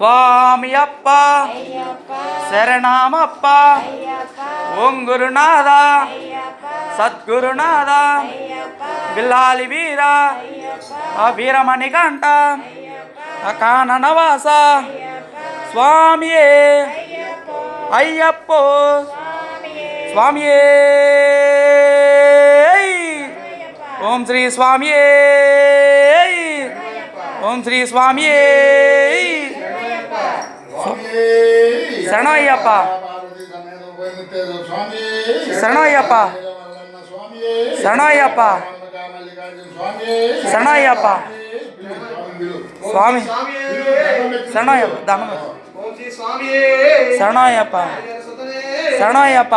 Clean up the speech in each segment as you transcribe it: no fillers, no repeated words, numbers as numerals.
స్వామి అప్ప శరణమప్ప ఓం గురునాథ సద్గురునాథ బిల్లాలి వీర వీరమణి కంట కాననవాస స్వామియే అయ్యప్పో స్వామియే ఓం శ్రీ స్వామియే ఓం శ్రీ స్వామియే శరణయ్యప్ప శరణయ్యప్ప శరణయ్యప్ప శరణయ్యప్ప స్వామి శరణయ్యప్ప దండం శరణయ్యప్ప శరణయ్యప్ప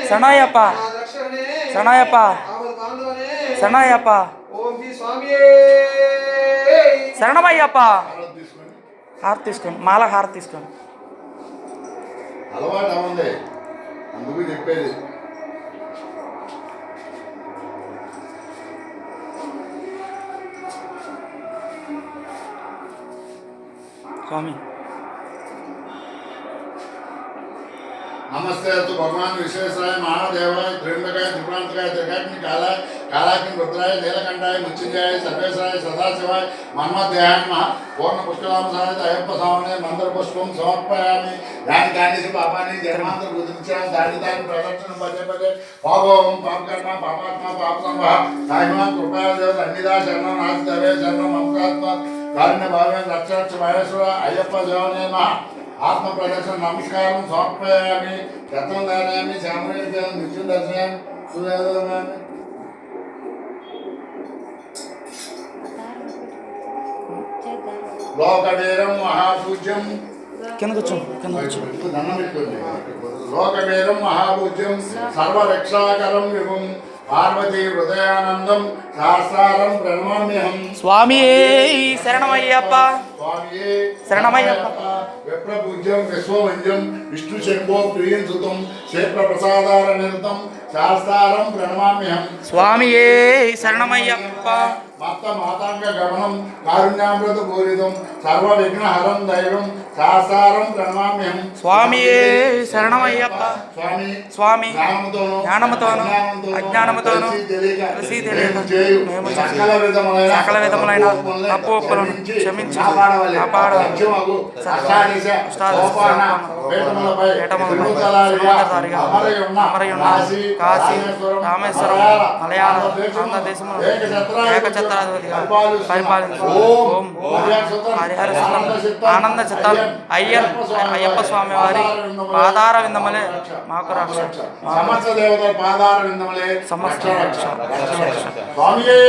శరణయ్యప్ప శరణయ్యప్ప శరణయ్యప్ప శరణమయ్యప్ప హారతి తీసుకోండి మాల హారతి తీసుకోండి అలవాటు అవ్వండి అందుకు చెప్పేది స్వామి नमस्ते तो भगवान विश्वेश्वराय महादेवाय त्र्यंबकाय त्रिपुरांतकाय त्रिकाग्नि कालाय कालाग्नि रुद्राय नीलकंठाय मृत्युंजयाय सर्वेश्वराय सदाशिवाय मन्मथदेहाय नमः पूर्ण पुष्कलांसाय अय्यप्प स्वामिने मंत्रपुष्पं समर्पयामि यानि कानि पापानि जन्मांतर बुद्धिंचां दारितानि प्रदक्षिणं पदे पदे पापोहं पापकर्मा पापात्मा पापसंभः साईमान कृपया देव अन्निदा शरणं नास्ति शरणं ममतात्मा कारुण्य भावेन रक्ष महेश्वर अय्यप्प देवाय नमः आत्म प्रदर्शन नमस्कार समर्पयामि रत्नं दारयामि श्यामरेभ्यं नित्यं दर्शयामि सूर्योदयामि लोकवीरं महापूज्यं కింద కూర్చో దండం పెట్టుకోండి లోకవేదం మహాభూజ్యం సర్వరక్షాకరం విభుం పార్వతీ హృదయానందం సహస్రారం ప్రణమామ్యహం స్వామియే శరణమయ్యప్ప స్వామియే శరణమయ్యప్ప విప్రపూజ్యం విశ్వవంద్యం విష్ణు శంభో ప్రియం సుతం క్షేత్ర ప్రసాదార నిరతం సహస్రారం ప్రణమామ్యహం స్వామియే శరణమయ్యప్ప మత్త మాతాంగ గమనం కారుణ్యామృత పూరితం సర్వ విఘ్నహరం దైవం సహస్రారం ప్రణమామ్యహం స్వామియే శరణమయ్యప్ప స్వామి స్వామి జ్ఞానముతోను జ్ఞానముతోను అజ్ఞానముతోను తెలిసి తెలియక మేము సకల విధములైన తప్పు ఒప్పులను క్షమించి కాపాడవలె. అమరయున్న కాశీ రామేశ్వరం మలయాళం ఆంధ్రదేశంలో ఏకఛత్రాధిపతిగా పరిపాలించు ఓం హరిహర సుతం ఆనంద చిత్తం అయ్యప్ప స్వామి వారి పాదార విందమలే మాకు రక్ష సమస్త దేవతల పాదార విందమలే సమస్త రక్ష స్వామియే